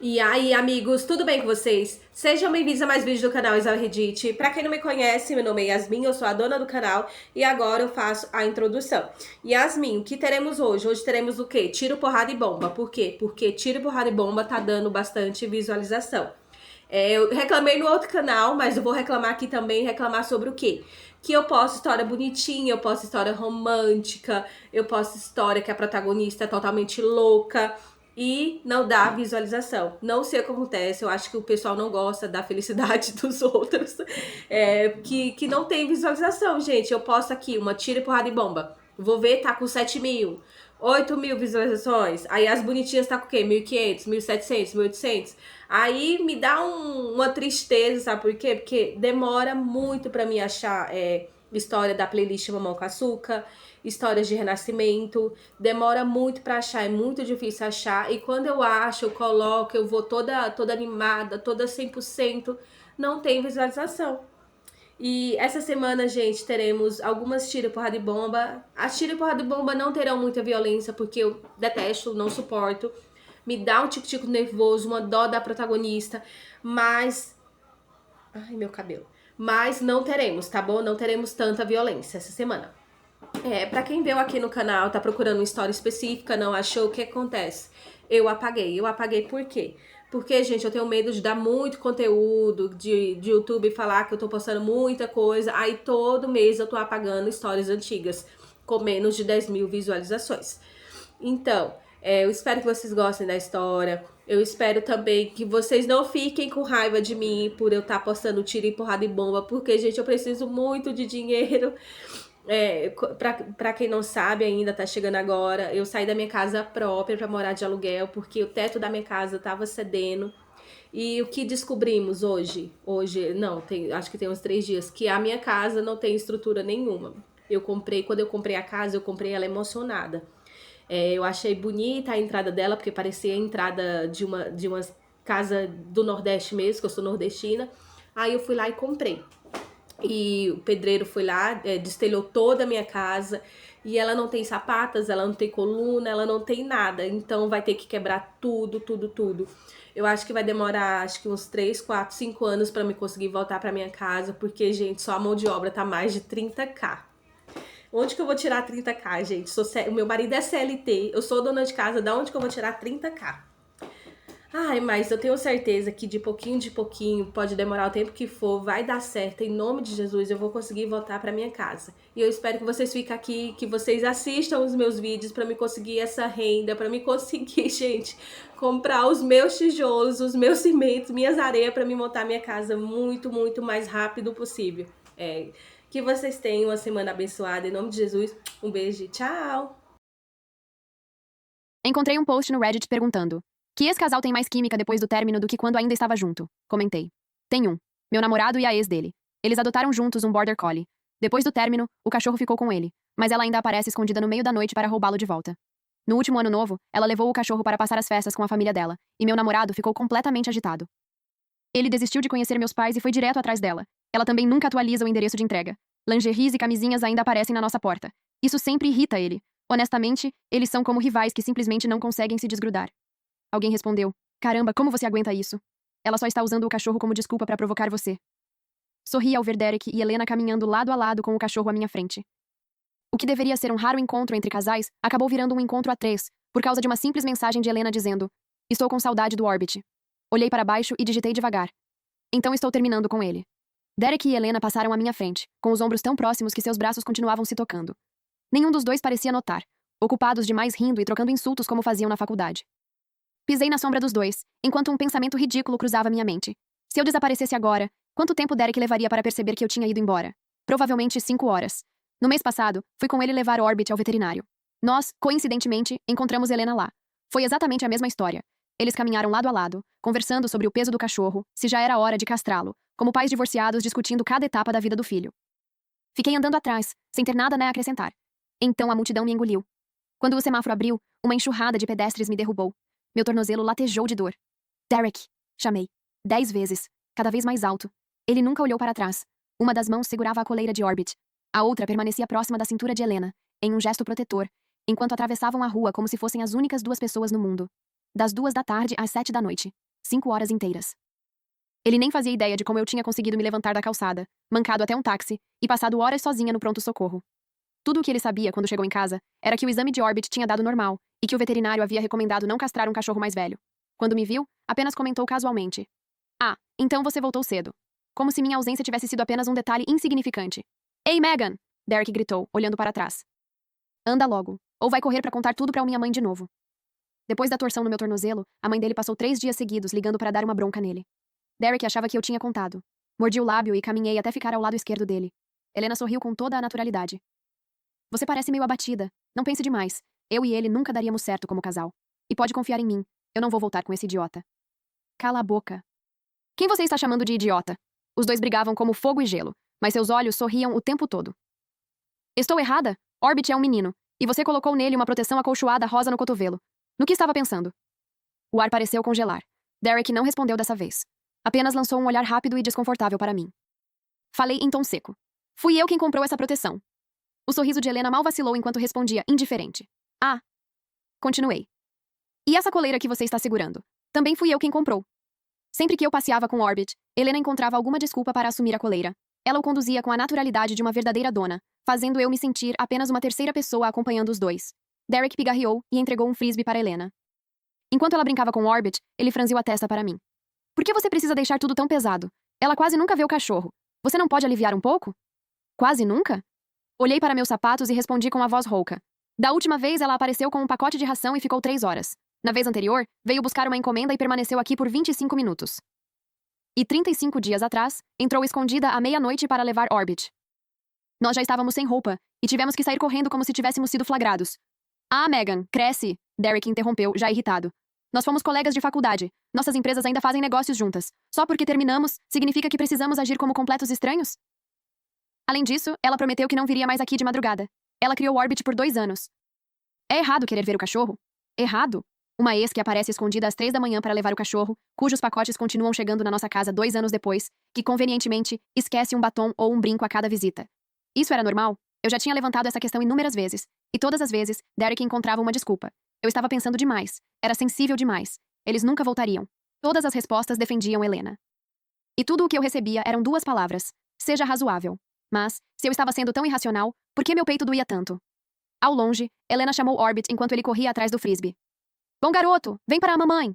E aí, amigos, tudo bem com vocês? Sejam bem-vindos a mais vídeos do canal Isabel Redite. Pra quem não me conhece, meu nome é Yasmin, eu sou a dona do canal e agora eu faço a introdução. Yasmin, o que teremos hoje? Hoje teremos o quê? Tiro, porrada e bomba. Por quê? Porque tiro, porrada e bomba tá dando bastante visualização. Eu reclamei no outro canal, mas eu vou reclamar aqui também, reclamar sobre o quê? Que eu posto história bonitinha, eu posto história romântica, eu posto história que a protagonista é totalmente louca e não dá visualização. Não sei o que acontece, eu acho que o pessoal não gosta da felicidade dos outros, que não tem visualização, gente. Eu posto aqui uma tira, porrada e bomba. Vou ver, tá com 7 mil, 8 mil visualizações. Aí as bonitinhas tá com o quê? 1.500, 1.700, 1.800. Aí me dá uma tristeza, sabe por quê? Porque demora muito pra mim achar história da playlist Mamão com Açúcar, histórias de renascimento. Demora muito pra achar, é muito difícil achar. E quando eu acho, eu coloco, eu vou toda animada, toda 100%, não tem visualização. E essa semana, gente, teremos algumas tira, porrada e bomba. As tira, porrada e bomba não terão muita violência, porque eu detesto, não suporto. Me dá um tico-tico nervoso, uma dó da protagonista. Mas... Ai, meu cabelo. Mas não teremos, tá bom? Não teremos tanta violência essa semana. Pra quem veio aqui no canal, tá procurando uma história específica, não achou, o que acontece? Eu apaguei. Eu apaguei por quê? Porque, gente, eu tenho medo de dar muito conteúdo de YouTube, falar que eu tô postando muita coisa, aí todo mês eu tô apagando histórias antigas, com menos de 10 mil visualizações. Então, eu espero que vocês gostem da história. Eu espero também que vocês não fiquem com raiva de mim por eu estar postando tiro e porrada e bomba, porque, gente, eu preciso muito de dinheiro. Pra quem não sabe ainda, tá chegando agora, eu saí da minha casa própria pra morar de aluguel, porque o teto da minha casa tava cedendo. E o que descobrimos hoje? Hoje, não, acho que tem uns 3 dias, que a minha casa não tem estrutura nenhuma. Quando eu comprei a casa, eu comprei ela emocionada. Eu achei bonita a entrada dela, porque parecia a entrada de uma casa do Nordeste mesmo, que eu sou nordestina. Aí eu fui lá e comprei. E o pedreiro foi lá, destelhou toda a minha casa. E ela não tem sapatas, ela não tem coluna, ela não tem nada. Então vai ter que quebrar tudo, tudo, tudo. Eu acho que vai demorar, acho que uns 3, 4, 5 anos pra me conseguir voltar pra minha casa. Porque, gente, só a mão de obra tá mais de 30k. Onde que eu vou tirar 30k, gente? O meu marido é CLT, eu sou dona de casa, da onde que eu vou tirar 30k? Ai, mas eu tenho certeza que de pouquinho, pode demorar o tempo que for, vai dar certo. Em nome de Jesus, eu vou conseguir voltar para minha casa. E eu espero que vocês fiquem aqui, que vocês assistam os meus vídeos para me conseguir essa renda, para me conseguir, gente, comprar os meus tijolos, os meus cimentos, minhas areias para me montar minha casa muito, muito mais rápido possível. Que vocês tenham uma semana abençoada. Em nome de Jesus, um beijo e tchau! Encontrei um post no Reddit perguntando: que ex-casal tem mais química depois do término do que quando ainda estava junto? Comentei. Tem um. Meu namorado e a ex dele. Eles adotaram juntos um Border Collie. Depois do término, o cachorro ficou com ele, mas ela ainda aparece escondida no meio da noite para roubá-lo de volta. No último ano novo, ela levou o cachorro para passar as festas com a família dela, e meu namorado ficou completamente agitado. Ele desistiu de conhecer meus pais e foi direto atrás dela. Ela também nunca atualiza o endereço de entrega. Lingeries e camisinhas ainda aparecem na nossa porta. Isso sempre irrita ele. Honestamente, eles são como rivais que simplesmente não conseguem se desgrudar. Alguém respondeu: caramba, como você aguenta isso? Ela só está usando o cachorro como desculpa para provocar você. Sorri ao ver Derek e Helena caminhando lado a lado com o cachorro à minha frente. O que deveria ser um raro encontro entre casais acabou virando um encontro a 3, por causa de uma simples mensagem de Helena dizendo: estou com saudade do Orbit. Olhei para baixo e digitei devagar. Então estou terminando com ele. Derek e Helena passaram à minha frente, com os ombros tão próximos que seus braços continuavam se tocando. Nenhum dos dois parecia notar, ocupados demais rindo e trocando insultos como faziam na faculdade. Pisei na sombra dos dois, enquanto um pensamento ridículo cruzava minha mente. Se eu desaparecesse agora, quanto tempo Derek levaria para perceber que eu tinha ido embora? Provavelmente 5 horas. No mês passado, fui com ele levar Orbit ao veterinário. Nós, coincidentemente, encontramos Helena lá. Foi exatamente a mesma história. Eles caminharam lado a lado, conversando sobre o peso do cachorro, se já era hora de castrá-lo, como pais divorciados discutindo cada etapa da vida do filho. Fiquei andando atrás, sem ter nada a acrescentar. Então a multidão me engoliu. Quando o semáforo abriu, uma enxurrada de pedestres me derrubou. Meu tornozelo latejou de dor. Derek! Chamei. 10 vezes, cada vez mais alto. Ele nunca olhou para trás. Uma das mãos segurava a coleira de Orbit. A outra permanecia próxima da cintura de Helena, em um gesto protetor, enquanto atravessavam a rua como se fossem as únicas 2 pessoas no mundo. Das 2 da tarde às 7 da noite. 5 horas inteiras. Ele nem fazia ideia de como eu tinha conseguido me levantar da calçada, mancado até um táxi e passado horas sozinha no pronto-socorro. Tudo o que ele sabia quando chegou em casa era que o exame de Orbit tinha dado normal e que o veterinário havia recomendado não castrar um cachorro mais velho. Quando me viu, apenas comentou casualmente: "Ah, então você voltou cedo." Como se minha ausência tivesse sido apenas um detalhe insignificante. "Ei, Megan!" Derek gritou, olhando para trás. "Anda logo, ou vai correr para contar tudo para minha mãe de novo." Depois da torção no meu tornozelo, a mãe dele passou 3 dias seguidos ligando para dar uma bronca nele. Derek achava que eu tinha contado. Mordi o lábio e caminhei até ficar ao lado esquerdo dele. Helena sorriu com toda a naturalidade. "Você parece meio abatida. Não pense demais. Eu e ele nunca daríamos certo como casal. E pode confiar em mim. Eu não vou voltar com esse idiota." "Cala a boca." "Quem você está chamando de idiota?" Os dois brigavam como fogo e gelo, mas seus olhos sorriam o tempo todo. "Estou errada? Orbit é um menino, e você colocou nele uma proteção acolchoada rosa no cotovelo. No que estava pensando?" O ar pareceu congelar. Derek não respondeu dessa vez. Apenas lançou um olhar rápido e desconfortável para mim. Falei em tom seco. "Fui eu quem comprou essa proteção." O sorriso de Helena mal vacilou enquanto respondia, indiferente. "Ah." Continuei. "E essa coleira que você está segurando? Também fui eu quem comprou." Sempre que eu passeava com Orbit, Helena encontrava alguma desculpa para assumir a coleira. Ela o conduzia com a naturalidade de uma verdadeira dona, fazendo eu me sentir apenas uma terceira pessoa acompanhando os dois. Derek pigarreou e entregou um frisbee para Helena. Enquanto ela brincava com Orbit, ele franziu a testa para mim. "Por que você precisa deixar tudo tão pesado? Ela quase nunca vê o cachorro. Você não pode aliviar um pouco?" "Quase nunca?" Olhei para meus sapatos e respondi com a voz rouca. "Da última vez, ela apareceu com um pacote de ração e ficou 3 horas. Na vez anterior, veio buscar uma encomenda e permaneceu aqui por 25 minutos. E 35 dias atrás, entrou escondida à meia-noite para levar Orbit." Nós já estávamos sem roupa, e tivemos que sair correndo como se tivéssemos sido flagrados. "Ah, Megan, cresce!" Derek interrompeu, já irritado. "Nós fomos colegas de faculdade. Nossas empresas ainda fazem negócios juntas. Só porque terminamos, significa que precisamos agir como completos estranhos?" Além disso, ela prometeu que não viria mais aqui de madrugada. Ela criou Orbit por 2 anos. É errado querer ver o cachorro? Errado? Uma ex que aparece escondida às 3 da manhã para levar o cachorro, cujos pacotes continuam chegando na nossa casa 2 anos depois, que convenientemente esquece um batom ou um brinco a cada visita. Isso era normal? Eu já tinha levantado essa questão inúmeras vezes, e todas as vezes, Derek encontrava uma desculpa. Eu estava pensando demais. Era sensível demais. Eles nunca voltariam. Todas as respostas defendiam Helena. E tudo o que eu recebia eram 2 palavras. Seja razoável. Mas, se eu estava sendo tão irracional, por que meu peito doía tanto? Ao longe, Helena chamou Orbit enquanto ele corria atrás do frisbee. "Bom garoto, vem para a mamãe."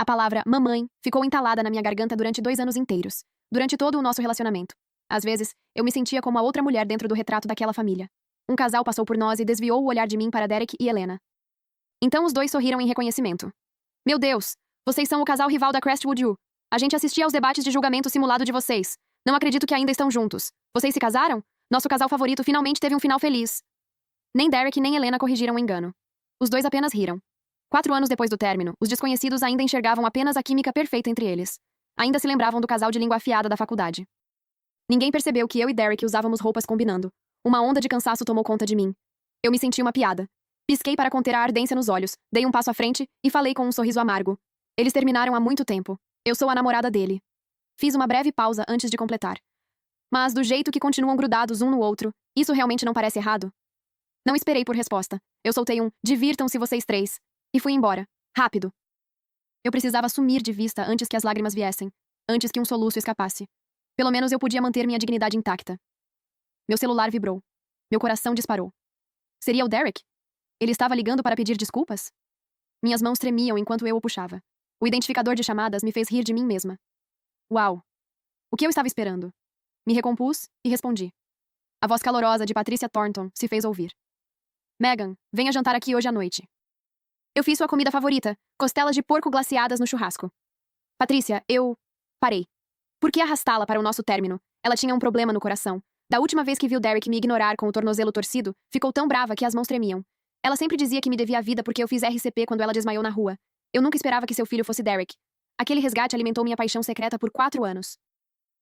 A palavra mamãe ficou entalada na minha garganta durante 2 anos inteiros, durante todo o nosso relacionamento. Às vezes, eu me sentia como a outra mulher dentro do retrato daquela família. Um casal passou por nós e desviou o olhar de mim para Derek e Helena. Então os dois sorriram em reconhecimento. "Meu Deus, vocês são o casal rival da Crestwood U. A gente assistia aos debates de julgamento simulado de vocês. Não acredito que ainda estão juntos. Vocês se casaram? Nosso casal favorito finalmente teve um final feliz." Nem Derek nem Helena corrigiram o engano. Os dois apenas riram. 4 anos depois do término, os desconhecidos ainda enxergavam apenas a química perfeita entre eles. Ainda se lembravam do casal de língua afiada da faculdade. Ninguém percebeu que eu e Derek usávamos roupas combinando. Uma onda de cansaço tomou conta de mim. Eu me senti uma piada. Pisquei para conter a ardência nos olhos, dei um passo à frente e falei com um sorriso amargo. "Eles terminaram há muito tempo. Eu sou a namorada dele." Fiz uma breve pausa antes de completar. "Mas do jeito que continuam grudados um no outro, isso realmente não parece errado?" Não esperei por resposta. Eu soltei um "divirtam-se vocês 3" e fui embora. Rápido. Eu precisava sumir de vista antes que as lágrimas viessem, antes que um soluço escapasse. Pelo menos eu podia manter minha dignidade intacta. Meu celular vibrou. Meu coração disparou. Seria o Derek? Ele estava ligando para pedir desculpas? Minhas mãos tremiam enquanto eu o puxava. O identificador de chamadas me fez rir de mim mesma. Uau! O que eu estava esperando? Me recompus e respondi. A voz calorosa de Patricia Thornton se fez ouvir. "Megan, venha jantar aqui hoje à noite. Eu fiz sua comida favorita, costelas de porco glaciadas no churrasco." "Patrícia, eu..." Parei. Por que arrastá-la para o nosso término? Ela tinha um problema no coração. Da última vez que viu Derek me ignorar com o tornozelo torcido, ficou tão brava que as mãos tremiam. Ela sempre dizia que me devia a vida porque eu fiz RCP quando ela desmaiou na rua. Eu nunca esperava que seu filho fosse Derek. Aquele resgate alimentou minha paixão secreta por 4 anos.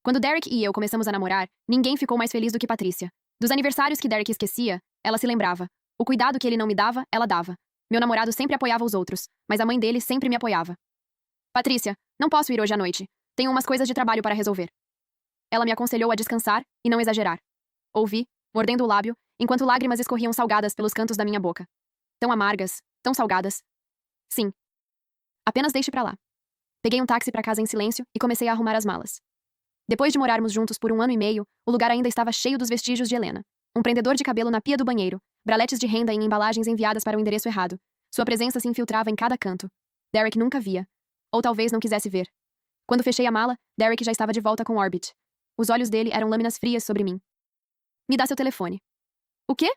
Quando Derek e eu começamos a namorar, ninguém ficou mais feliz do que Patrícia. Dos aniversários que Derek esquecia, ela se lembrava. O cuidado que ele não me dava, ela dava. Meu namorado sempre apoiava os outros, mas a mãe dele sempre me apoiava. "Patrícia, não posso ir hoje à noite. Tenho umas coisas de trabalho para resolver." Ela me aconselhou a descansar e não exagerar. Ouvi, mordendo o lábio, enquanto lágrimas escorriam salgadas pelos cantos da minha boca. Tão amargas, tão salgadas. Sim. Apenas deixe pra lá. Peguei um táxi para casa em silêncio e comecei a arrumar as malas. Depois de morarmos juntos por 1 ano e meio, o lugar ainda estava cheio dos vestígios de Helena. Um prendedor de cabelo na pia do banheiro, braletes de renda em embalagens enviadas para o endereço errado. Sua presença se infiltrava em cada canto. Derek nunca via. Ou talvez não quisesse ver. Quando fechei a mala, Derek já estava de volta com Orbit. Os olhos dele eram lâminas frias sobre mim. Me dá seu telefone. O quê?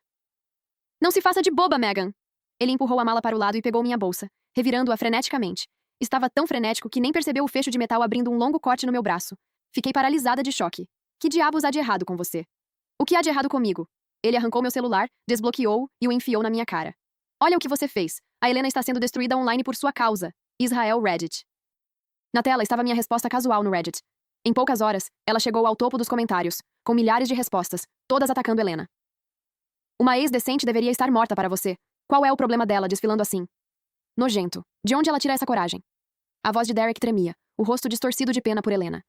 Não se faça de boba, Megan! Ele empurrou a mala para o lado e pegou minha bolsa, revirando-a freneticamente. Estava tão frenético que nem percebeu o fecho de metal abrindo um longo corte no meu braço. Fiquei paralisada de choque. Que diabos há de errado com você? O que há de errado comigo? Ele arrancou meu celular, desbloqueou e o enfiou na minha cara. Olha o que você fez. A Helena está sendo destruída online por sua causa. Israel Reddit. Na tela estava minha resposta casual no Reddit. Em poucas horas, ela chegou ao topo dos comentários, com milhares de respostas, todas atacando Helena. Uma ex-decente deveria estar morta para você. Qual é o problema dela desfilando assim? Nojento. De onde ela tira essa coragem? A voz de Derek tremia, o rosto distorcido de pena por Helena.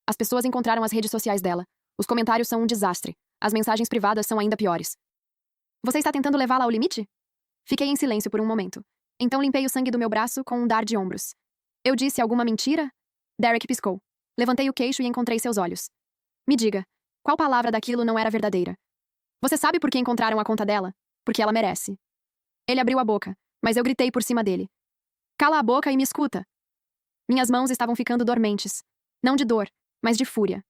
As pessoas encontraram as redes sociais dela. Os comentários são um desastre. As mensagens privadas são ainda piores. Você está tentando levá-la ao limite? Fiquei em silêncio por um momento. Então limpei o sangue do meu braço com um dar de ombros. Eu disse alguma mentira? Derek piscou. Levantei o queixo e encontrei seus olhos. Me diga, qual palavra daquilo não era verdadeira? Você sabe por que encontraram a conta dela? Porque ela merece. Ele abriu a boca, mas eu gritei por cima dele. Cala a boca e me escuta. Minhas mãos estavam ficando dormentes. Não de dor, mas de fúria.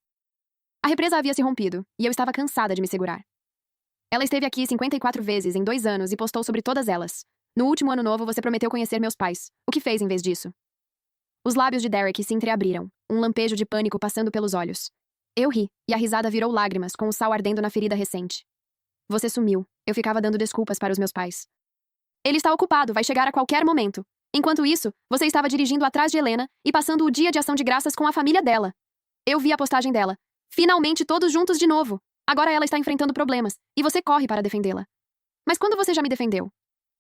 A represa havia se rompido, e eu estava cansada de me segurar. Ela esteve aqui 54 vezes em 2 anos e postou sobre todas elas. No último ano novo, você prometeu conhecer meus pais. O que fez em vez disso? Os lábios de Derek se entreabriram, um lampejo de pânico passando pelos olhos. Eu ri, e a risada virou lágrimas, com o sal ardendo na ferida recente. Você sumiu. Eu ficava dando desculpas para os meus pais. Ele está ocupado, vai chegar a qualquer momento. Enquanto isso, você estava dirigindo atrás de Helena e passando o dia de ação de graças com a família dela. Eu vi a postagem dela. Finalmente todos juntos de novo. Agora ela está enfrentando problemas, e você corre para defendê-la. Mas quando você já me defendeu?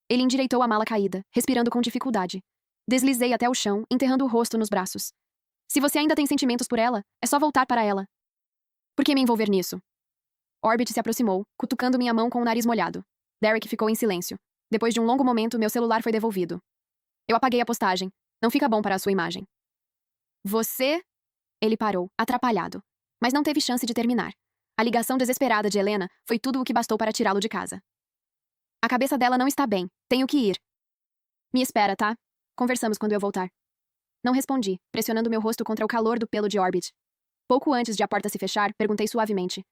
Ele endireitou a mala caída, respirando com dificuldade. Deslizei até o chão, enterrando o rosto nos braços. Se você ainda tem sentimentos por ela, é só voltar para ela. Por que me envolver nisso? Orbit se aproximou, cutucando minha mão com o nariz molhado. Derek ficou em silêncio. Depois de um longo momento, meu celular foi devolvido. Eu apaguei a postagem. Não fica bom para a sua imagem. Você... Ele parou, atrapalhado. Mas não teve chance de terminar. A ligação desesperada de Helena foi tudo o que bastou para tirá-lo de casa. A cabeça dela não está bem. Tenho que ir. Me espera, tá? Conversamos quando eu voltar. Não respondi, pressionando meu rosto contra o calor do pelo de Orbit. Pouco antes de a porta se fechar, perguntei suavemente.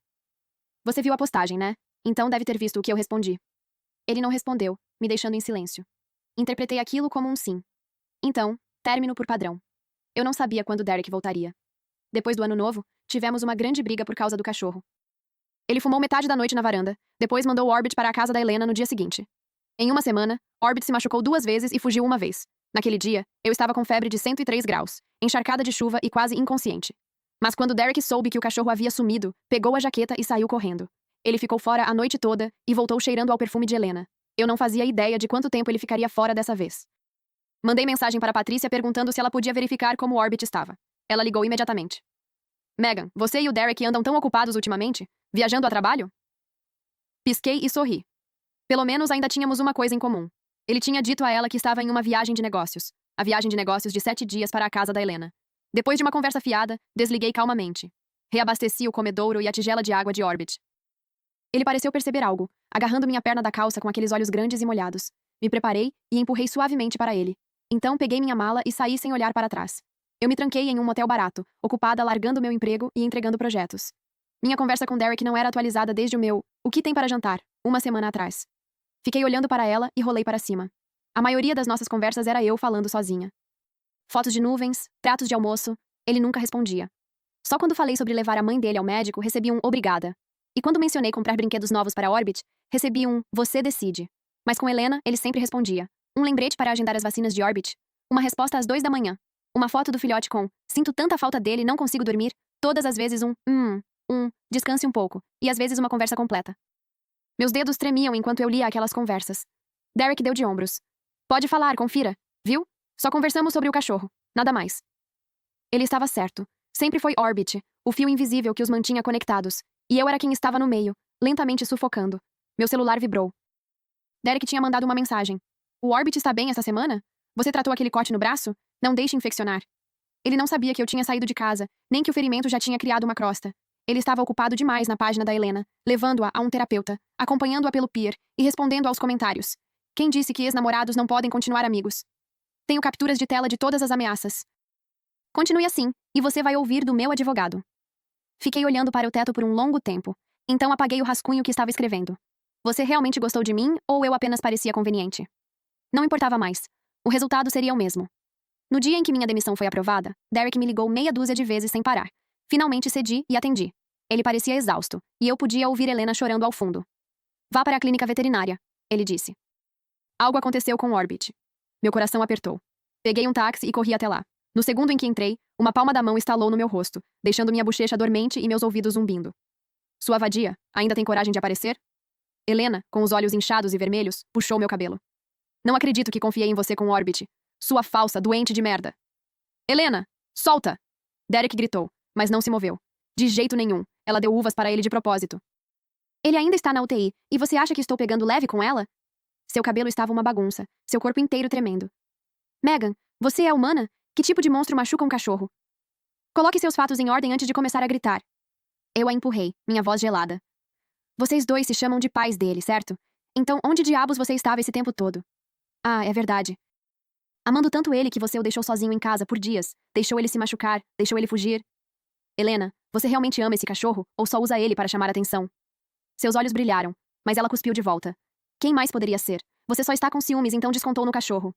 Você viu a postagem, né? Então deve ter visto o que eu respondi. Ele não respondeu, me deixando em silêncio. Interpretei aquilo como um sim. Então, término por padrão. Eu não sabia quando Derek voltaria. Depois do ano novo, tivemos uma grande briga por causa do cachorro. Ele fumou metade da noite na varanda, depois mandou Orbit para a casa da Helena no dia seguinte. Em uma semana, Orbit se machucou 2 vezes e fugiu uma vez. Naquele dia, eu estava com febre de 103 graus, encharcada de chuva e quase inconsciente. Mas quando Derek soube que o cachorro havia sumido, pegou a jaqueta e saiu correndo. Ele ficou fora a noite toda e voltou cheirando ao perfume de Helena. Eu não fazia ideia de quanto tempo ele ficaria fora dessa vez. Mandei mensagem para Patrícia perguntando se ela podia verificar como Orbit estava. Ela ligou imediatamente. Megan, você e o Derek andam tão ocupados ultimamente? Viajando a trabalho? Pisquei e sorri. Pelo menos ainda tínhamos uma coisa em comum. Ele tinha dito a ela que estava em uma viagem de negócios. A viagem de negócios de 7 dias para a casa da Helena. Depois de uma conversa fiada, desliguei calmamente. Reabasteci o comedouro e a tigela de água de Orbit. Ele pareceu perceber algo, agarrando minha perna da calça com aqueles olhos grandes e molhados. Me preparei e empurrei suavemente para ele. Então peguei minha mala e saí sem olhar para trás. Eu me tranquei em um motel barato, ocupada largando meu emprego e entregando projetos. Minha conversa com Derek não era atualizada desde o meu "o que tem para jantar?", uma semana atrás. Fiquei olhando para ela e rolei para cima. A maioria das nossas conversas era eu falando sozinha. Fotos de nuvens, pratos de almoço, ele nunca respondia. Só quando falei sobre levar a mãe dele ao médico, recebi um obrigada. E quando mencionei comprar brinquedos novos para Orbit, recebi um você decide. Mas com Helena, ele sempre respondia. Um lembrete para agendar as vacinas de Orbit. Uma resposta às 2 da manhã. Uma foto do filhote com sinto tanta falta dele, não consigo dormir. Todas as vezes descanse um pouco. E às vezes uma conversa completa. Meus dedos tremiam enquanto eu lia aquelas conversas. Derek deu de ombros. Pode falar, confira. Viu? Só conversamos sobre o cachorro. Nada mais. Ele estava certo. Sempre foi Orbit, o fio invisível que os mantinha conectados. E eu era quem estava no meio, lentamente sufocando. Meu celular vibrou. Derek tinha mandado uma mensagem. O Orbit está bem essa semana? Você tratou aquele corte no braço? Não deixe infeccionar. Ele não sabia que eu tinha saído de casa, nem que o ferimento já tinha criado uma crosta. Ele estava ocupado demais na página da Helena, levando-a a um terapeuta, acompanhando-a pelo peer e respondendo aos comentários. Quem disse que ex-namorados não podem continuar amigos? Tenho capturas de tela de todas as ameaças. Continue assim, e você vai ouvir do meu advogado. Fiquei olhando para o teto por um longo tempo. Então apaguei o rascunho que estava escrevendo. Você realmente gostou de mim, ou eu apenas parecia conveniente? Não importava mais. O resultado seria o mesmo. No dia em que minha demissão foi aprovada, Derek me ligou meia dúzia de vezes sem parar. Finalmente cedi e atendi. Ele parecia exausto, e eu podia ouvir Helena chorando ao fundo. Vá para a clínica veterinária, ele disse. Algo aconteceu com Orbit. Meu coração apertou. Peguei um táxi e corri até lá. No segundo em que entrei, uma palma da mão estalou no meu rosto, deixando minha bochecha dormente e meus ouvidos zumbindo. Sua vadia, ainda tem coragem de aparecer? Helena, com os olhos inchados e vermelhos, puxou meu cabelo. Não acredito que confiei em você com Orbit. Sua falsa, doente de merda. Helena, solta! Derek gritou, mas não se moveu. De jeito nenhum, ela deu uvas para ele de propósito. Ele ainda está na UTI, e você acha que estou pegando leve com ela? Seu cabelo estava uma bagunça, seu corpo inteiro tremendo. Megan, você é humana? Que tipo de monstro machuca um cachorro? Coloque seus fatos em ordem antes de começar a gritar. Eu a empurrei, minha voz gelada. Vocês dois se chamam de pais dele, certo? Então, onde diabos você estava esse tempo todo? Ah, é verdade. Amando tanto ele que você o deixou sozinho em casa por dias, deixou ele se machucar, deixou ele fugir. Helena, você realmente ama esse cachorro ou só usa ele para chamar atenção? Seus olhos brilharam, mas ela cuspiu de volta. Quem mais poderia ser? Você só está com ciúmes, então descontou no cachorro.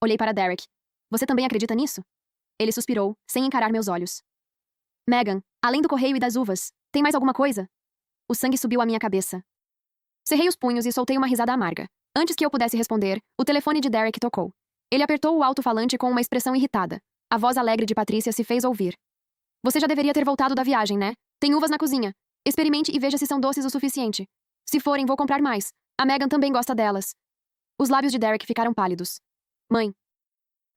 Olhei para Derek. Você também acredita nisso? Ele suspirou, sem encarar meus olhos. Megan, além do correio e das uvas, tem mais alguma coisa? O sangue subiu à minha cabeça. Cerrei os punhos e soltei uma risada amarga. Antes que eu pudesse responder, o telefone de Derek tocou. Ele apertou o alto-falante com uma expressão irritada. A voz alegre de Patrícia se fez ouvir. Você já deveria ter voltado da viagem, né? Tem uvas na cozinha. Experimente e veja se são doces o suficiente. Se forem, vou comprar mais. A Megan também gosta delas. Os lábios de Derek ficaram pálidos. Mãe.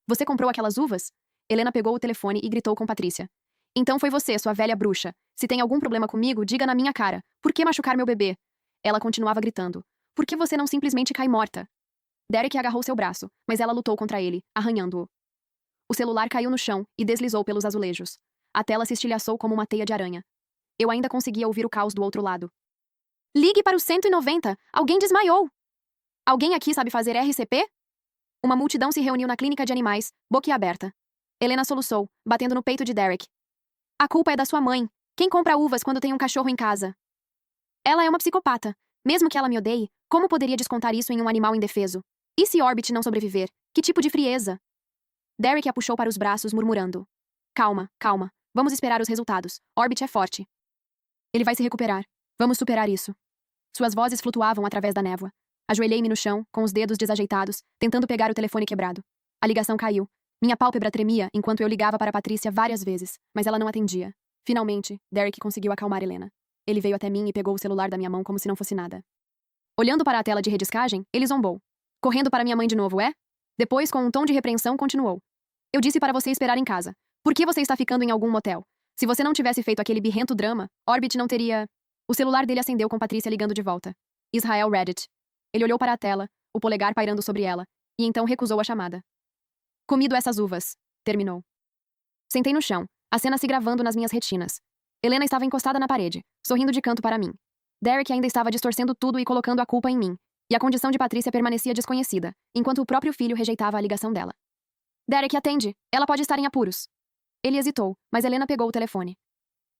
Você comprou aquelas uvas? Helena pegou o telefone e gritou com Patrícia. Então foi você, sua velha bruxa. Se tem algum problema comigo, diga na minha cara. Por que machucar meu bebê? Ela continuava gritando. Por que você não simplesmente cai morta? Derek agarrou seu braço, mas ela lutou contra ele, arranhando-o. O celular caiu no chão e deslizou pelos azulejos. A tela se estilhaçou como uma teia de aranha. Eu ainda conseguia ouvir o caos do outro lado. Ligue para o 190! Alguém desmaiou! Alguém aqui sabe fazer RCP? Uma multidão se reuniu na clínica de animais, boquiaberta. Helena soluçou, batendo no peito de Derek. A culpa é da sua mãe. Quem compra uvas quando tem um cachorro em casa? Ela é uma psicopata. Mesmo que ela me odeie, como poderia descontar isso em um animal indefeso? E se Orbit não sobreviver? Que tipo de frieza? Derek a puxou para os braços, murmurando. Calma, calma. Vamos esperar os resultados. Orbit é forte. Ele vai se recuperar. Vamos superar isso. Suas vozes flutuavam através da névoa. Ajoelhei-me no chão, com os dedos desajeitados, tentando pegar o telefone quebrado. A ligação caiu. Minha pálpebra tremia enquanto eu ligava para Patrícia várias vezes, mas ela não atendia. Finalmente, Derek conseguiu acalmar Helena. Ele veio até mim e pegou o celular da minha mão como se não fosse nada. Olhando para a tela de rediscagem, ele zombou. Correndo para minha mãe de novo, é? Depois, com um tom de repreensão, continuou. Eu disse para você esperar em casa. Por que você está ficando em algum motel? Se você não tivesse feito aquele birrento drama, Orbit não teria... O celular dele acendeu com Patrícia ligando de volta. Israel Reddit. Ele olhou para a tela, o polegar pairando sobre ela, e então recusou a chamada. Comido essas uvas. Terminou. Sentei no chão, a cena se gravando nas minhas retinas. Helena estava encostada na parede, sorrindo de canto para mim. Derek ainda estava distorcendo tudo e colocando a culpa em mim, e a condição de Patrícia permanecia desconhecida, enquanto o próprio filho rejeitava a ligação dela. Derek, atende! Ela pode estar em apuros. Ele hesitou, mas Helena pegou o telefone.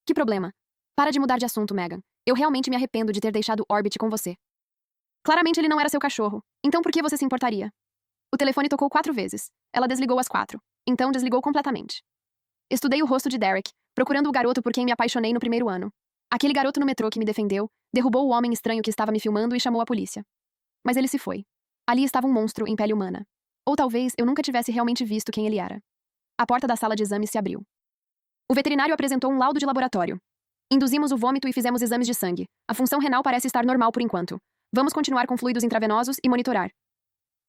Que problema? Para de mudar de assunto, Megan. Eu realmente me arrependo de ter deixado Orbit com você. Claramente ele não era seu cachorro. Então por que você se importaria? O telefone tocou 4 vezes. Ela desligou às 4. Então desligou completamente. Estudei o rosto de Derek, procurando o garoto por quem me apaixonei no primeiro ano. Aquele garoto no metrô que me defendeu, derrubou o homem estranho que estava me filmando e chamou a polícia. Mas ele se foi. Ali estava um monstro em pele humana. Ou talvez eu nunca tivesse realmente visto quem ele era. A porta da sala de exames se abriu. O veterinário apresentou um laudo de laboratório. Induzimos o vômito e fizemos exames de sangue. A função renal parece estar normal por enquanto. Vamos continuar com fluidos intravenosos e monitorar.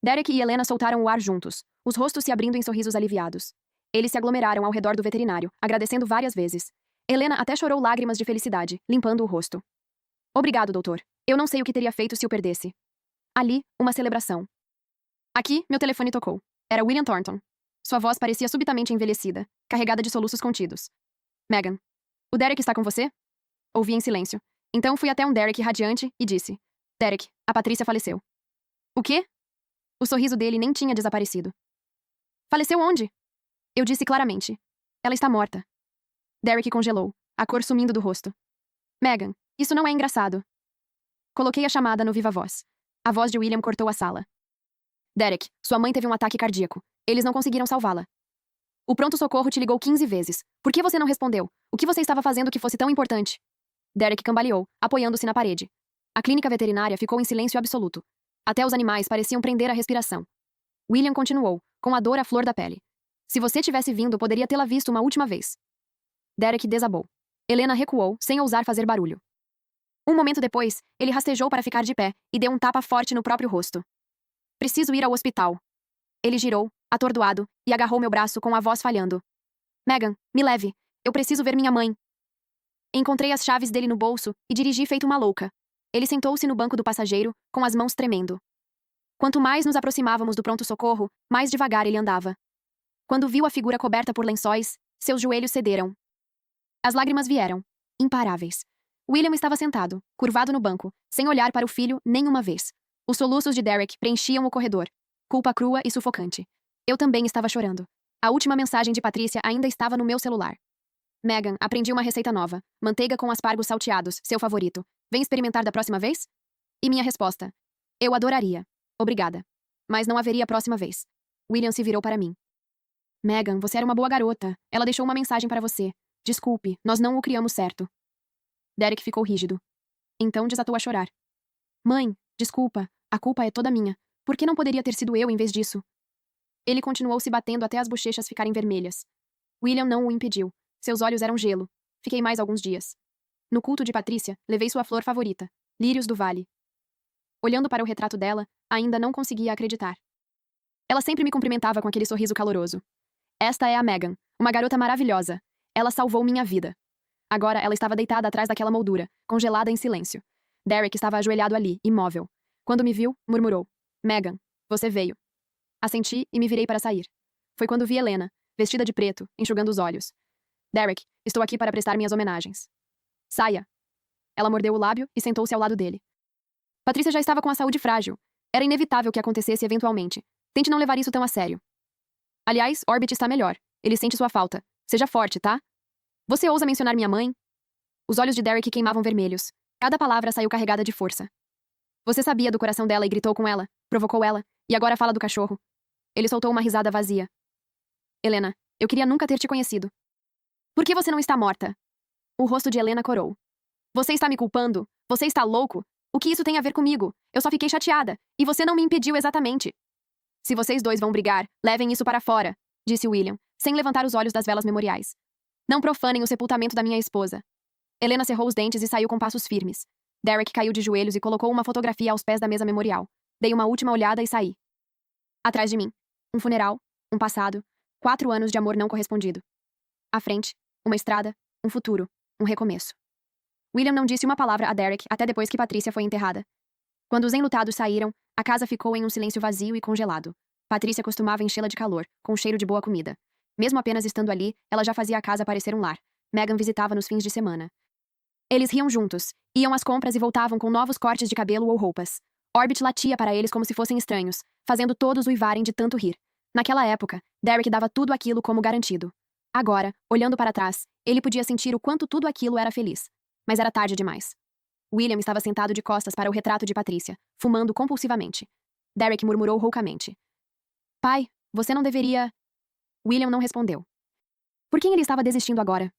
Derek e Helena soltaram o ar juntos, os rostos se abrindo em sorrisos aliviados. Eles se aglomeraram ao redor do veterinário, agradecendo várias vezes. Helena até chorou lágrimas de felicidade, limpando o rosto. Obrigado, doutor. Eu não sei o que teria feito se o perdesse. Ali, uma celebração. Aqui, meu telefone tocou. Era William Thornton. Sua voz parecia subitamente envelhecida, carregada de soluços contidos. Megan, o Derek está com você? Ouvi em silêncio. Então fui até um Derek radiante e disse: Derek, a Patrícia faleceu. O quê? O sorriso dele nem tinha desaparecido. Faleceu onde? Eu disse claramente. Ela está morta. Derek congelou, a cor sumindo do rosto. Megan, isso não é engraçado. Coloquei a chamada no viva voz. A voz de William cortou a sala. Derek, sua mãe teve um ataque cardíaco. Eles não conseguiram salvá-la. O pronto-socorro te ligou 15 vezes. Por que você não respondeu? O que você estava fazendo que fosse tão importante? Derek cambaleou, apoiando-se na parede. A clínica veterinária ficou em silêncio absoluto. Até os animais pareciam prender a respiração. William continuou, com a dor à flor da pele. Se você tivesse vindo, poderia tê-la visto uma última vez. Derek desabou. Helena recuou, sem ousar fazer barulho. Um momento depois, ele rastejou para ficar de pé e deu um tapa forte no próprio rosto. Preciso ir ao hospital. Ele girou, atordoado, e agarrou meu braço com a voz falhando. Megan, me leve. Eu preciso ver minha mãe. Encontrei as chaves dele no bolso e dirigi feito uma louca. Ele sentou-se no banco do passageiro, com as mãos tremendo. Quanto mais nos aproximávamos do pronto-socorro, mais devagar ele andava. Quando viu a figura coberta por lençóis, seus joelhos cederam. As lágrimas vieram, imparáveis. William estava sentado, curvado no banco, sem olhar para o filho nenhuma vez. Os soluços de Derek preenchiam o corredor. Culpa crua e sufocante. Eu também estava chorando. A última mensagem de Patrícia ainda estava no meu celular. Megan, aprendi uma receita nova. Manteiga com aspargos salteados, seu favorito. Vem experimentar da próxima vez? E minha resposta. Eu adoraria. Obrigada. Mas não haveria próxima vez. William se virou para mim. Megan, você era uma boa garota. Ela deixou uma mensagem para você. Desculpe, nós não o criamos certo. Derek ficou rígido. Então desatou a chorar. Mãe, desculpa. A culpa é toda minha. Por que não poderia ter sido eu em vez disso? Ele continuou se batendo até as bochechas ficarem vermelhas. William não o impediu. Seus olhos eram gelo. Fiquei mais alguns dias. No culto de Patrícia, levei sua flor favorita, lírios do vale. Olhando para o retrato dela, ainda não conseguia acreditar. Ela sempre me cumprimentava com aquele sorriso caloroso. Esta é a Megan, uma garota maravilhosa. Ela salvou minha vida. Agora ela estava deitada atrás daquela moldura, congelada em silêncio. Derek estava ajoelhado ali, imóvel. Quando me viu, murmurou. Megan, você veio. Assenti e me virei para sair. Foi quando vi Helena, vestida de preto, enxugando os olhos. Derek, estou aqui para prestar minhas homenagens. Saia. Ela mordeu o lábio e sentou-se ao lado dele. Patrícia já estava com a saúde frágil. Era inevitável que acontecesse eventualmente. Tente não levar isso tão a sério. Aliás, Orbit está melhor. Ele sente sua falta. Seja forte, tá? Você ousa mencionar minha mãe? Os olhos de Derek queimavam vermelhos. Cada palavra saiu carregada de força. Você sabia do coração dela e gritou com ela, provocou ela, e agora fala do cachorro. Ele soltou uma risada vazia. Helena, eu queria nunca ter te conhecido. Por que você não está morta? O rosto de Helena corou. Você está me culpando? Você está louco? O que isso tem a ver comigo? Eu só fiquei chateada, e você não me impediu exatamente. Se vocês dois vão brigar, levem isso para fora, disse William, sem levantar os olhos das velas memoriais. Não profanem o sepultamento da minha esposa. Helena cerrou os dentes e saiu com passos firmes. Derek caiu de joelhos e colocou uma fotografia aos pés da mesa memorial. Dei uma última olhada e saí. Atrás de mim, um funeral, um passado, 4 anos de amor não correspondido. À frente, uma estrada, um futuro, um recomeço. William não disse uma palavra a Derek até depois que Patrícia foi enterrada. Quando os enlutados saíram, a casa ficou em um silêncio vazio e congelado. Patrícia costumava enchê-la de calor, com o cheiro de boa comida. Mesmo apenas estando ali, ela já fazia a casa parecer um lar. Megan visitava nos fins de semana. Eles riam juntos, iam às compras e voltavam com novos cortes de cabelo ou roupas. Orbit latia para eles como se fossem estranhos, fazendo todos uivarem de tanto rir. Naquela época, Derek dava tudo aquilo como garantido. Agora, olhando para trás, ele podia sentir o quanto tudo aquilo era feliz. Mas era tarde demais. William estava sentado de costas para o retrato de Patrícia, fumando compulsivamente. Derek murmurou roucamente. Pai, você não deveria... William não respondeu. Por quem ele estava desistindo agora?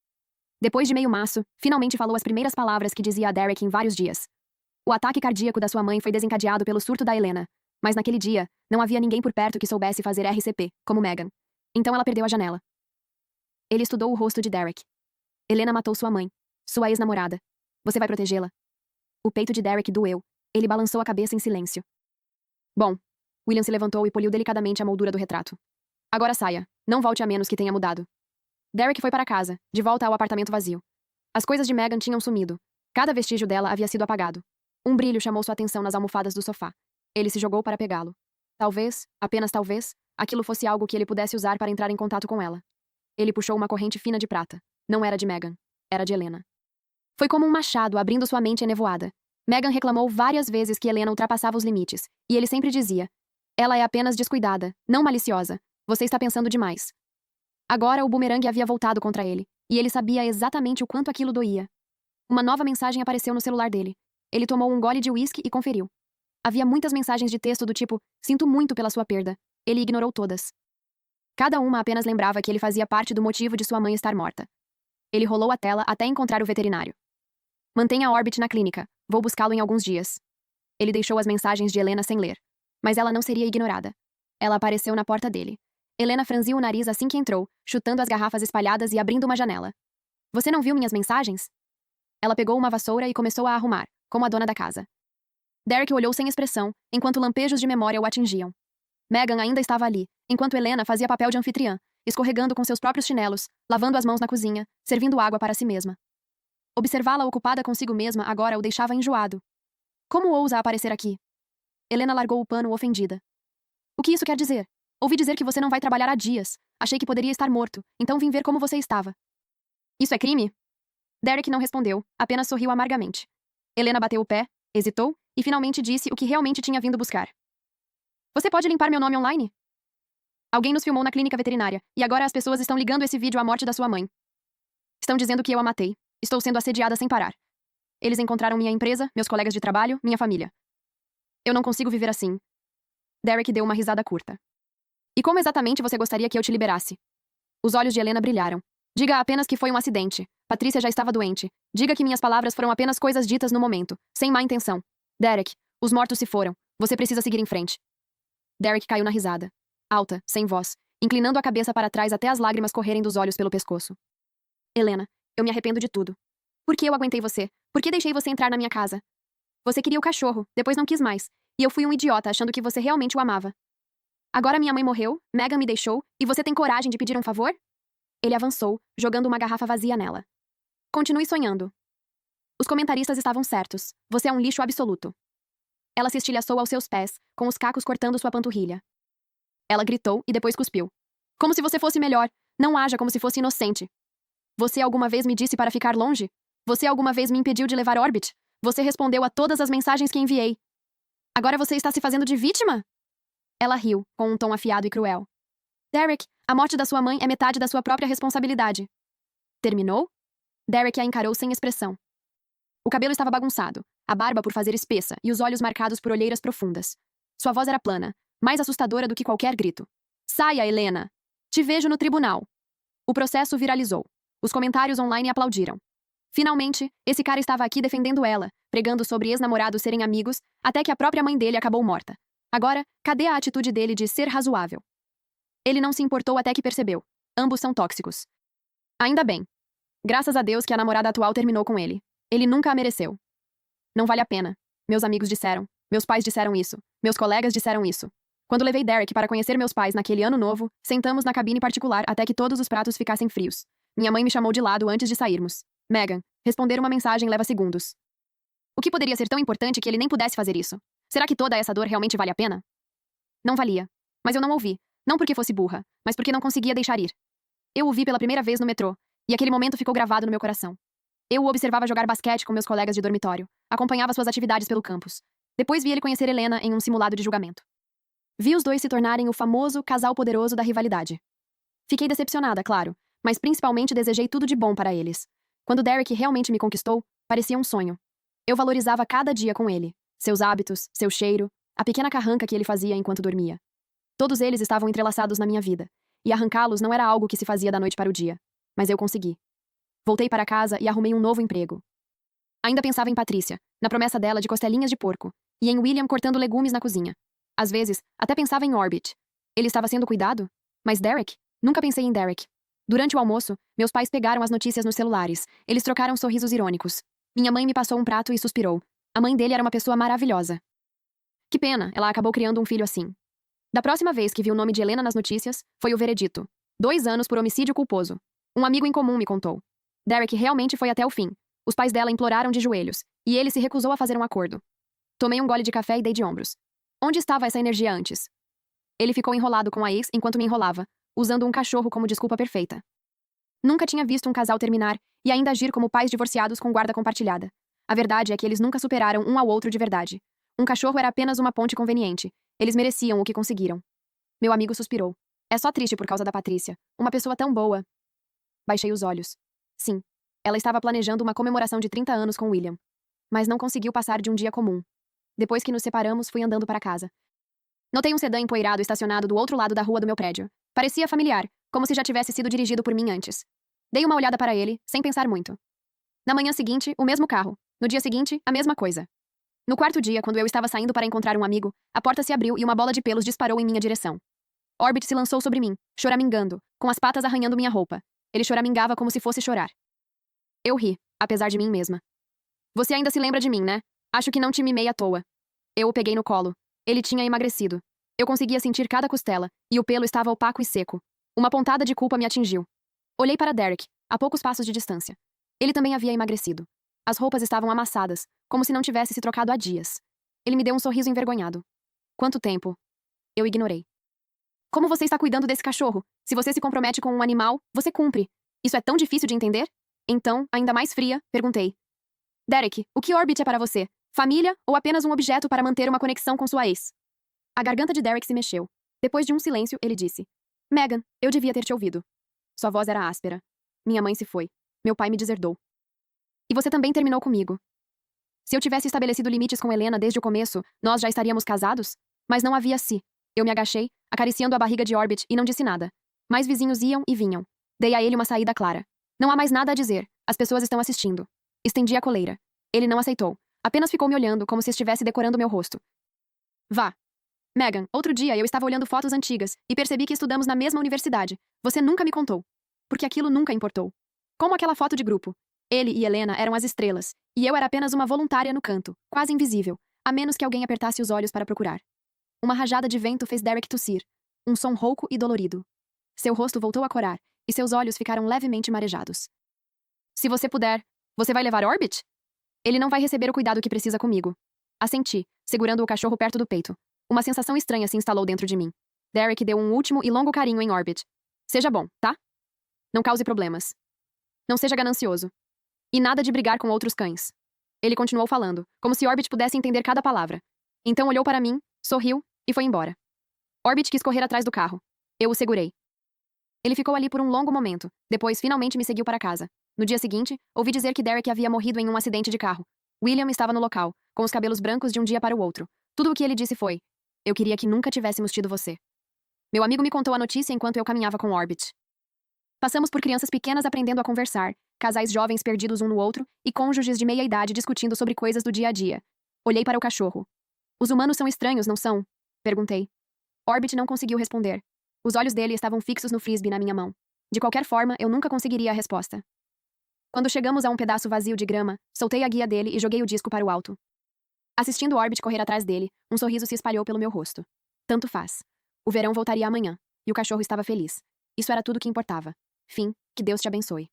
Depois de meio maço, finalmente falou as primeiras palavras que dizia a Derek em vários dias. O ataque cardíaco da sua mãe foi desencadeado pelo surto da Helena, mas naquele dia, não havia ninguém por perto que soubesse fazer RCP, como Megan. Então ela perdeu a janela. Ele estudou o rosto de Derek. Helena matou sua mãe, sua ex-namorada. Você vai protegê-la? O peito de Derek doeu. Ele balançou a cabeça em silêncio. Bom. William se levantou e poliu delicadamente a moldura do retrato. Agora saia. Não volte a menos que tenha mudado. Derek foi para casa, de volta ao apartamento vazio. As coisas de Megan tinham sumido. Cada vestígio dela havia sido apagado. Um brilho chamou sua atenção nas almofadas do sofá. Ele se jogou para pegá-lo. Talvez, apenas talvez, aquilo fosse algo que ele pudesse usar para entrar em contato com ela. Ele puxou uma corrente fina de prata. Não era de Megan. Era de Helena. Foi como um machado abrindo sua mente enevoada. Megan reclamou várias vezes que Helena ultrapassava os limites, e ele sempre dizia: ela é apenas descuidada, não maliciosa. Você está pensando demais. Agora o bumerangue havia voltado contra ele, e ele sabia exatamente o quanto aquilo doía. Uma nova mensagem apareceu no celular dele. Ele tomou um gole de uísque e conferiu. Havia muitas mensagens de texto do tipo: sinto muito pela sua perda. Ele ignorou todas. Cada uma apenas lembrava que ele fazia parte do motivo de sua mãe estar morta. Ele rolou a tela até encontrar o veterinário. Mantenha Orbit na clínica. Vou buscá-lo em alguns dias. Ele deixou as mensagens de Helena sem ler. Mas ela não seria ignorada. Ela apareceu na porta dele. Helena franziu o nariz assim que entrou, chutando as garrafas espalhadas e abrindo uma janela. Você não viu minhas mensagens? Ela pegou uma vassoura e começou a arrumar, como a dona da casa. Derek olhou sem expressão, enquanto lampejos de memória o atingiam. Megan ainda estava ali, enquanto Helena fazia papel de anfitriã, escorregando com seus próprios chinelos, lavando as mãos na cozinha, servindo água para si mesma. Observá-la ocupada consigo mesma agora o deixava enjoado. Como ousa aparecer aqui? Helena largou o pano ofendida. O que isso quer dizer? Ouvi dizer que você não vai trabalhar há dias. Achei que poderia estar morto, então vim ver como você estava. Isso é crime? Derek não respondeu, apenas sorriu amargamente. Helena bateu o pé, hesitou, e finalmente disse o que realmente tinha vindo buscar. Você pode limpar meu nome online? Alguém nos filmou na clínica veterinária, e agora as pessoas estão ligando esse vídeo à morte da sua mãe. Estão dizendo que eu a matei. Estou sendo assediada sem parar. Eles encontraram minha empresa, meus colegas de trabalho, minha família. Eu não consigo viver assim. Derek deu uma risada curta. E como exatamente você gostaria que eu te liberasse? Os olhos de Helena brilharam. Diga apenas que foi um acidente. Patrícia já estava doente. Diga que minhas palavras foram apenas coisas ditas no momento, sem má intenção. Derek, os mortos se foram. Você precisa seguir em frente. Derek caiu na risada. Alta, sem voz, inclinando a cabeça para trás até as lágrimas correrem dos olhos pelo pescoço. Helena, eu me arrependo de tudo. Por que eu aguentei você? Por que deixei você entrar na minha casa? Você queria o cachorro, depois não quis mais. E eu fui um idiota achando que você realmente o amava. Agora minha mãe morreu, Megan me deixou, e você tem coragem de pedir um favor? Ele avançou, jogando uma garrafa vazia nela. Continue sonhando. Os comentaristas estavam certos. Você é um lixo absoluto. Ela se estilhaçou aos seus pés, com os cacos cortando sua panturrilha. Ela gritou e depois cuspiu. Como se você fosse melhor. Não haja como se fosse inocente. Você alguma vez me disse para ficar longe? Você alguma vez me impediu de levar Orbit? Você respondeu a todas as mensagens que enviei. Agora você está se fazendo de vítima? Ela riu, com um tom afiado e cruel. Derek, a morte da sua mãe é metade da sua própria responsabilidade. Terminou? Derek a encarou sem expressão. O cabelo estava bagunçado, a barba por fazer espessa e os olhos marcados por olheiras profundas. Sua voz era plana, mais assustadora do que qualquer grito. Saia, Helena! Te vejo no tribunal! O processo viralizou. Os comentários online aplaudiram. Finalmente, esse cara estava aqui defendendo ela, pregando sobre ex-namorados serem amigos, até que a própria mãe dele acabou morta. Agora, cadê a atitude dele de ser razoável? Ele não se importou até que percebeu. Ambos são tóxicos. Ainda bem. Graças a Deus que a namorada atual terminou com ele. Ele nunca a mereceu. Não vale a pena. Meus amigos disseram. Meus pais disseram isso. Meus colegas disseram isso. Quando levei Derek para conhecer meus pais naquele ano novo, sentamos na cabine particular até que todos os pratos ficassem frios. Minha mãe me chamou de lado antes de sairmos. Megan, responder uma mensagem leva segundos. O que poderia ser tão importante que ele nem pudesse fazer isso? Será que toda essa dor realmente vale a pena? Não valia. Mas eu não ouvi. Não porque fosse burra, mas porque não conseguia deixar ir. Eu o vi pela primeira vez no metrô, e aquele momento ficou gravado no meu coração. Eu o observava jogar basquete com meus colegas de dormitório, acompanhava suas atividades pelo campus. Depois vi ele conhecer Helena em um simulado de julgamento. Vi os dois se tornarem o famoso casal poderoso da rivalidade. Fiquei decepcionada, claro, mas principalmente desejei tudo de bom para eles. Quando Derek realmente me conquistou, parecia um sonho. Eu valorizava cada dia com ele, seus hábitos, seu cheiro, a pequena carranca que ele fazia enquanto dormia. Todos eles estavam entrelaçados na minha vida, e arrancá-los não era algo que se fazia da noite para o dia. Mas eu consegui. Voltei para casa e arrumei um novo emprego. Ainda pensava em Patrícia, na promessa dela de costelinhas de porco, e em William cortando legumes na cozinha. Às vezes, até pensava em Orbit. Ele estava sendo cuidado? Mas Derek? Nunca pensei em Derek. Durante o almoço, meus pais pegaram as notícias nos celulares. Eles trocaram sorrisos irônicos. Minha mãe me passou um prato e suspirou. A mãe dele era uma pessoa maravilhosa. Que pena, ela acabou criando um filho assim. Da próxima vez que vi o nome de Helena nas notícias, foi o veredito. 2 anos por homicídio culposo. Um amigo em comum me contou. Derek realmente foi até o fim. Os pais dela imploraram de joelhos, e ele se recusou a fazer um acordo. Tomei um gole de café e dei de ombros. Onde estava essa energia antes? Ele ficou enrolado com a ex enquanto me enrolava, usando um cachorro como desculpa perfeita. Nunca tinha visto um casal terminar e ainda agir como pais divorciados com guarda compartilhada. A verdade é que eles nunca superaram um ao outro de verdade. Um cachorro era apenas uma ponte conveniente. Eles mereciam o que conseguiram. Meu amigo suspirou. É só triste por causa da Patrícia. Uma pessoa tão boa. Baixei os olhos. Sim. Ela estava planejando uma comemoração de 30 anos com William. Mas não conseguiu passar de um dia comum. Depois que nos separamos, fui andando para casa. Notei um sedã empoeirado estacionado do outro lado da rua do meu prédio. Parecia familiar, como se já tivesse sido dirigido por mim antes. Dei uma olhada para ele, sem pensar muito. Na manhã seguinte, o mesmo carro. No dia seguinte, a mesma coisa. No quarto dia, quando eu estava saindo para encontrar um amigo, a porta se abriu e uma bola de pelos disparou em minha direção. Orbit se lançou sobre mim, choramingando, com as patas arranhando minha roupa. Ele choramingava como se fosse chorar. Eu ri, apesar de mim mesma. Você ainda se lembra de mim, né? Acho que não te mimei à toa. Eu o peguei no colo. Ele tinha emagrecido. Eu conseguia sentir cada costela, e o pelo estava opaco e seco. Uma pontada de culpa me atingiu. Olhei para Derek, a poucos passos de distância. Ele também havia emagrecido. As roupas estavam amassadas, como se não tivesse se trocado há dias. Ele me deu um sorriso envergonhado. Quanto tempo? Eu ignorei. Como você está cuidando desse cachorro? Se você se compromete com um animal, você cumpre. Isso é tão difícil de entender? Então, ainda mais fria, perguntei. Derek, o que Orbit é para você? Família ou apenas um objeto para manter uma conexão com sua ex? A garganta de Derek se mexeu. Depois de um silêncio, ele disse. Megan, eu devia ter te ouvido. Sua voz era áspera. Minha mãe se foi. Meu pai me deserdou. E você também terminou comigo. Se eu tivesse estabelecido limites com Helena desde o começo, nós já estaríamos casados? Mas não havia se. Eu me agachei, acariciando a barriga de Orbit e não disse nada. Mais vizinhos iam e vinham. Dei a ele uma saída clara. Não há mais nada a dizer. As pessoas estão assistindo. Estendi a coleira. Ele não aceitou. Apenas ficou me olhando como se estivesse decorando meu rosto. Vá. Megan, outro dia eu estava olhando fotos antigas e percebi que estudamos na mesma universidade. Você nunca me contou. Porque aquilo nunca importou. Como aquela foto de grupo. Ele e Helena eram as estrelas, e eu era apenas uma voluntária no canto, quase invisível, a menos que alguém apertasse os olhos para procurar. Uma rajada de vento fez Derek tossir, um som rouco e dolorido. Seu rosto voltou a corar, e seus olhos ficaram levemente marejados. Se você puder, você vai levar Orbit? Ele não vai receber o cuidado que precisa comigo. Assenti, segurando o cachorro perto do peito. Uma sensação estranha se instalou dentro de mim. Derek deu um último e longo carinho em Orbit. Seja bom, tá? Não cause problemas. Não seja ganancioso. E nada de brigar com outros cães. Ele continuou falando, como se Orbit pudesse entender cada palavra. Então olhou para mim, sorriu e foi embora. Orbit quis correr atrás do carro. Eu o segurei. Ele ficou ali por um longo momento, depois finalmente me seguiu para casa. No dia seguinte, ouvi dizer que Derek havia morrido em um acidente de carro. William estava no local, com os cabelos brancos de um dia para o outro. Tudo o que ele disse foi: eu queria que nunca tivéssemos tido você. Meu amigo me contou a notícia enquanto eu caminhava com Orbit. Passamos por crianças pequenas aprendendo a conversar, casais jovens perdidos um no outro e cônjuges de meia idade discutindo sobre coisas do dia a dia. Olhei para o cachorro. Os humanos são estranhos, não são? Perguntei. Orbit não conseguiu responder. Os olhos dele estavam fixos no frisbee na minha mão. De qualquer forma, eu nunca conseguiria a resposta. Quando chegamos a um pedaço vazio de grama, soltei a guia dele e joguei o disco para o alto. Assistindo Orbit correr atrás dele, um sorriso se espalhou pelo meu rosto. Tanto faz. O verão voltaria amanhã, e o cachorro estava feliz. Isso era tudo que importava. Fim, que Deus te abençoe.